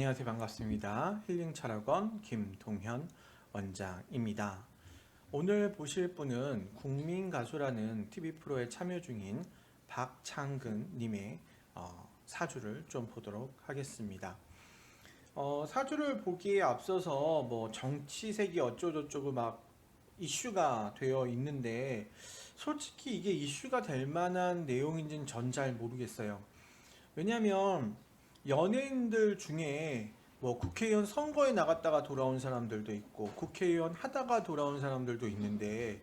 안녕하세요. 반갑습니다. 힐링철학원 김동현 원장입니다. 오늘 보실 분은 국민가수라는 TV 프로에 참여 중인 박창근 님의 사주를 좀 보도록 하겠습니다. 사주를 보기에 앞서서 뭐 정치색이 어쩌고저쩌고 막 이슈가 되어 있는데 솔직히 이게 이슈가 될 만한 내용인지는 전 잘 모르겠어요. 왜냐면 연예인들 중에 뭐 국회의원 선거에 나갔다가 돌아온 사람들도 있고 국회의원 하다가 돌아온 사람들도 있는데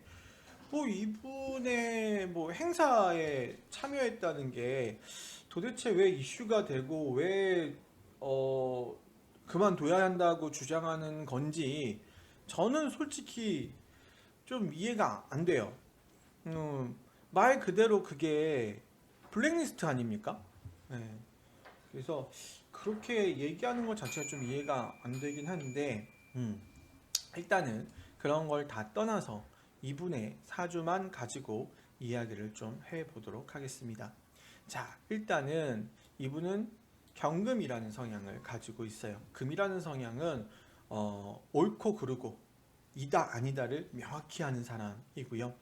뭐 이분의 뭐 행사에 참여했다는 게 도대체 왜 이슈가 되고 왜 그만둬야 한다고 주장하는 건지 저는 솔직히 좀 이해가 안 돼요. 말 그대로 그게 블랙리스트 아닙니까? 네. 그래서 그렇게 얘기하는 것 자체가 좀 이해가 안 되긴 하는데 일단은 그런 걸 다 떠나서 이분의 사주만 가지고 이야기를 좀 해보도록 하겠습니다. 자, 일단은 이분은 경금이라는 성향을 가지고 있어요. 금이라는 성향은 옳고 그르고 이다 아니다를 명확히 하는 사람이고요.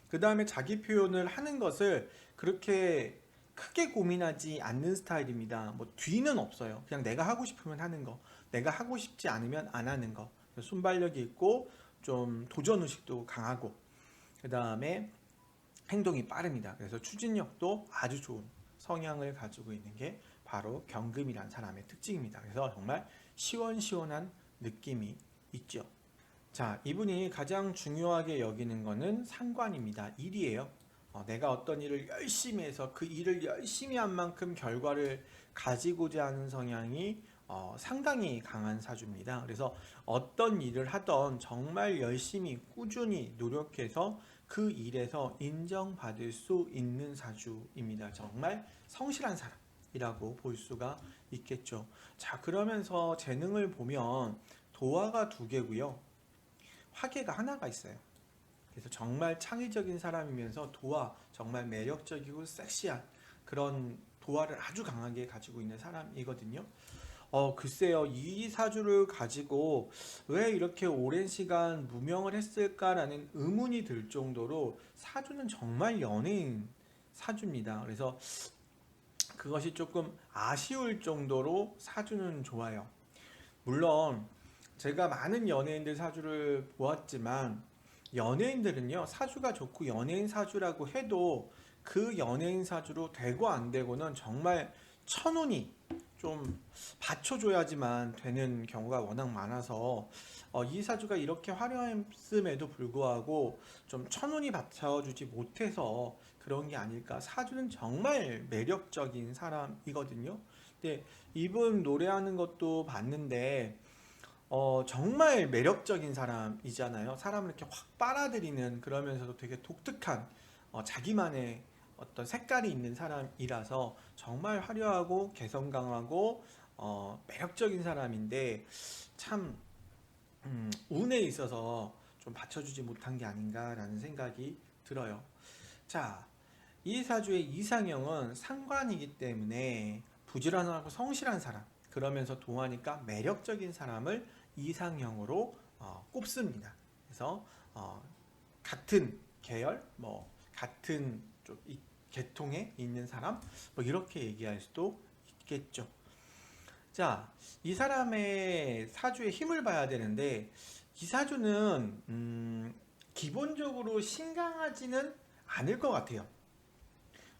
그 다음에 자기 표현을 하는 것을 그렇게 크게 고민하지 않는 스타일입니다. 뭐 뒤는 없어요. 그냥 내가 하고 싶으면 하는 거, 내가 하고 싶지 않으면 안 하는 거. 순발력이 있고 좀 도전의식도 강하고 그 다음에 행동이 빠릅니다. 그래서 추진력도 아주 좋은 성향을 가지고 있는 게 바로 경금이란 사람의 특징입니다. 그래서 정말 시원시원한 느낌이 있죠. 자, 이분이 가장 중요하게 여기는 거는 상관입니다. 일이에요. 내가 어떤 일을 열심히 해서 그 일을 열심히 한 만큼 결과를 가지고자 하는 성향이 상당히 강한 사주입니다. 그래서 어떤 일을 하던 정말 열심히 꾸준히 노력해서 그 일에서 인정받을 수 있는 사주입니다. 정말 성실한 사람이라고 볼 수가 있겠죠. 자, 그러면서 재능을 보면 도화가 2개고요. 화개가 하나가 있어요. 그래서 정말 창의적인 사람이면서 도화, 정말 매력적이고 섹시한 그런 도화를 아주 강하게 가지고 있는 사람이거든요. 글쎄요, 이 사주를 가지고 왜 이렇게 오랜 시간 무명을 했을까라는 의문이 들 정도로 사주는 정말 연예인 사주입니다. 그래서 그것이 조금 아쉬울 정도로 사주는 좋아요. 물론 제가 많은 연예인들 사주를 보았지만 연예인들은요, 사주가 좋고 연예인 사주라고 해도 그 연예인 사주로 되고 안 되고는 정말 천운이 좀 받쳐줘야지만 되는 경우가 워낙 많아서 이 사주가 이렇게 화려했음에도 불구하고 좀 천운이 받쳐주지 못해서 그런 게 아닐까. 사주는 정말 매력적인 사람이거든요. 근데 이분 노래하는 것도 봤는데 정말 매력적인 사람이잖아요. 사람을 이렇게 확 빨아들이는 그러면서도 되게 독특한 자기만의 어떤 색깔이 있는 사람이라서 정말 화려하고 개성 강하고 매력적인 사람인데 참 운에 있어서 좀 받쳐주지 못한 게 아닌가라는 생각이 들어요. 자, 이 사주의 이상형은 상관이기 때문에 부지런하고 성실한 사람, 그러면서 동하니까 매력적인 사람을 이상형으로 꼽습니다. 그래서 같은 계열, 뭐 같은 좀 계통에 있는 사람, 뭐 이렇게 얘기할 수도 있겠죠. 자, 이 사람의 사주의 힘을 봐야 되는데 이 사주는 기본적으로 신강하지는 않을 것 같아요.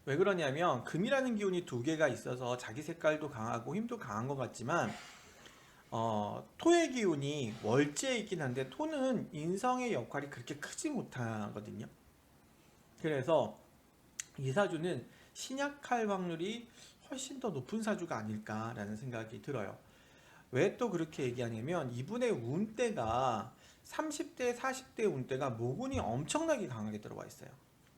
왜 그러냐면 금이라는 기운이 2개가 있어서 자기 색깔도 강하고 힘도 강한 것 같지만 토의 기운이 월지에 있긴 한데 토는 인성의 역할이 그렇게 크지 못하거든요. 그래서 이 사주는 신약할 확률이 훨씬 더 높은 사주가 아닐까라는 생각이 들어요. 왜 또 그렇게 얘기하냐면 이분의 운대가 30대 40대 운대가 모군이 엄청나게 강하게 들어와 있어요.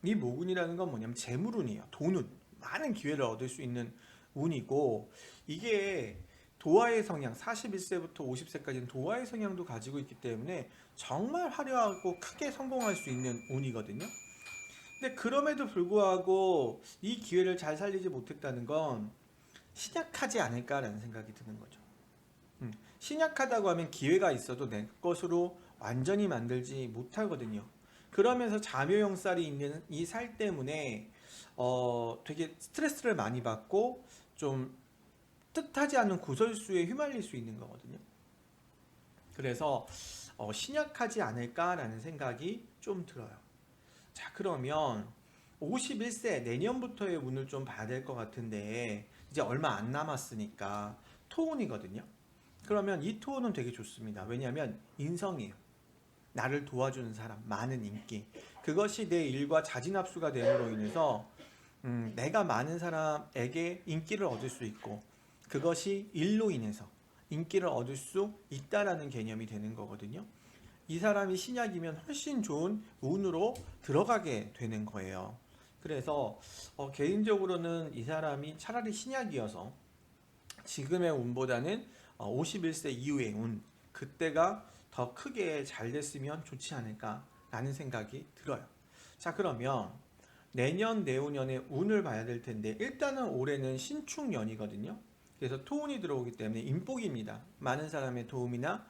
이 모군이라는 건 뭐냐면 재물운이에요. 돈운, 많은 기회를 얻을 수 있는 운이고 이게 도화의 성향, 41세부터 50세까지는 도화의 성향도 가지고 있기 때문에 정말 화려하고 크게 성공할 수 있는 운이거든요. 근데 그럼에도 불구하고 이 기회를 잘 살리지 못했다는 건 신약하지 않을까라는 생각이 드는 거죠. 신약하다고 하면 기회가 있어도 내 것으로 완전히 만들지 못하거든요. 그러면서 자묘용살이 있는 이 살 때문에 되게 스트레스를 많이 받고 좀 뜻하지 않은 구설수에 휘말릴 수 있는 거거든요. 그래서 신약하지 않을까라는 생각이 좀 들어요. 자, 그러면 51세 내년부터의 운을 좀 봐야 될 것 같은데 이제 얼마 안 남았으니까 토운이거든요. 그러면 이 토운은 되게 좋습니다. 왜냐하면 인성이에요. 나를 도와주는 사람, 많은 인기. 그것이 내 일과 자진합수가 됨으로 인해서 내가 많은 사람에게 인기를 얻을 수 있고 그것이 일로 인해서 인기를 얻을 수 있다라는 개념이 되는 거거든요. 이 사람이 신약이면 훨씬 좋은 운으로 들어가게 되는 거예요. 그래서 개인적으로는 이 사람이 차라리 신약이어서 지금의 운보다는 51세 이후의 운, 그때가 더 크게 잘 됐으면 좋지 않을까라는 생각이 들어요. 자, 그러면 내년 내후년의 운을 봐야 될 텐데 일단은 올해는 신축년이거든요. 그래서 토운이 들어오기 때문에 인복입니다. 많은 사람의 도움이나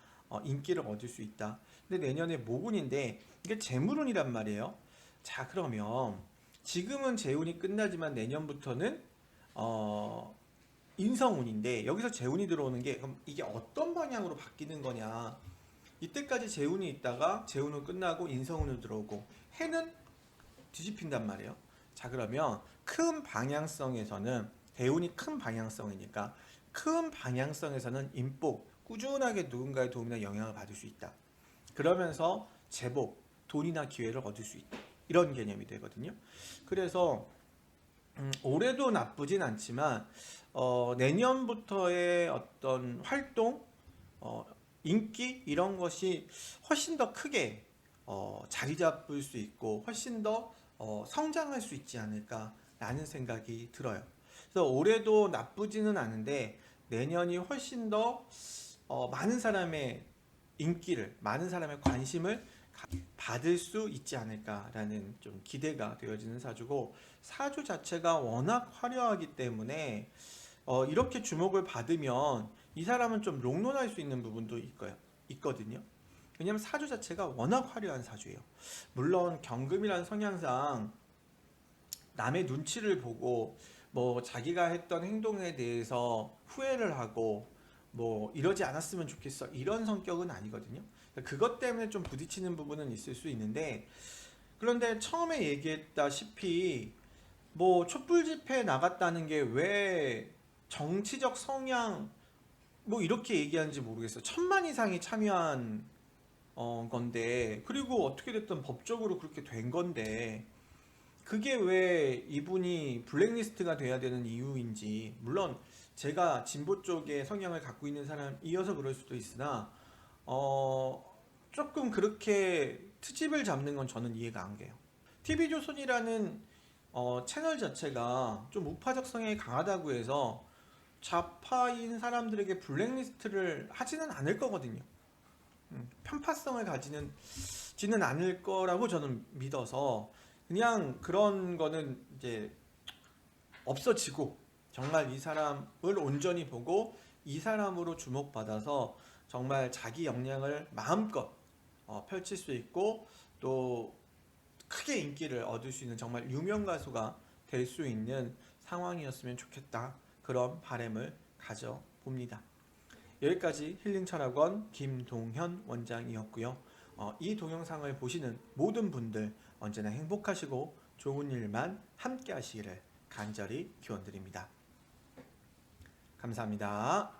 인기를 얻을 수 있다. 근데 내년에 모군인데 이게 재물운이란 말이에요. 자, 그러면 지금은 재운이 끝나지만 내년부터는 인성운인데 여기서 재운이 들어오는 게 그럼 이게 어떤 방향으로 바뀌는 거냐? 이때까지 재운이 있다가 재운은 끝나고 인성운으로 들어오고 해는 뒤집힌단 말이에요. 자, 그러면 큰 방향성에서는 대운이 큰 방향성이니까 큰 방향성에서는 인복, 꾸준하게 누군가의 도움이나 영향을 받을 수 있다. 그러면서 제복, 돈이나 기회를 얻을 수 있다. 이런 개념이 되거든요. 그래서 올해도 나쁘진 않지만 내년부터의 어떤 활동, 인기 이런 것이 훨씬 더 크게 자리 잡을 수 있고 훨씬 더 성장할 수 있지 않을까라는 생각이 들어요. 그래서 올해도 나쁘지는 않은데 내년이 훨씬 더 많은 사람의 인기를, 많은 사람의 관심을 받을 수 있지 않을까라는 좀 기대가 되어지는 사주고, 사주 자체가 워낙 화려하기 때문에 이렇게 주목을 받으면 이 사람은 좀 롱런할 수 있는 부분도 있거든요. 왜냐하면 사주 자체가 워낙 화려한 사주예요. 물론 경금이라는 성향상 남의 눈치를 보고 뭐 자기가 했던 행동에 대해서 후회를 하고 뭐 이러지 않았으면 좋겠어 이런 성격은 아니거든요. 그것 때문에 좀 부딪히는 부분은 있을 수 있는데, 그런데 처음에 얘기했다시피 뭐 촛불 집회에 나갔다는 게 왜 정치적 성향 뭐 이렇게 얘기하는지 모르겠어요. 1000만 이상이 참여한 건데, 그리고 어떻게 됐든 법적으로 그렇게 된 건데 그게 왜 이분이 블랙리스트가 돼야 되는 이유인지, 물론 제가 진보 쪽의 성향을 갖고 있는 사람이어서 그럴 수도 있으나 조금 그렇게 트집을 잡는 건 저는 이해가 안 돼요. TV조선이라는 채널 자체가 좀 우파적 성향이 강하다고 해서 좌파인 사람들에게 블랙리스트를 하지는 않을 거거든요. 편파성을 가지지는 않을 거라고 저는 믿어서 그냥 그런 거는 이제 없어지고 정말 이 사람을 온전히 보고 이 사람으로 주목받아서 정말 자기 역량을 마음껏 펼칠 수 있고 또 크게 인기를 얻을 수 있는 정말 유명 가수가 될 수 있는 상황이었으면 좋겠다, 그런 바람을 가져봅니다. 여기까지 힐링철학원 김동현 원장이었고요. 이 동영상을 보시는 모든 분들 언제나 행복하시고 좋은 일만 함께 하시기를 간절히 기원드립니다. 감사합니다.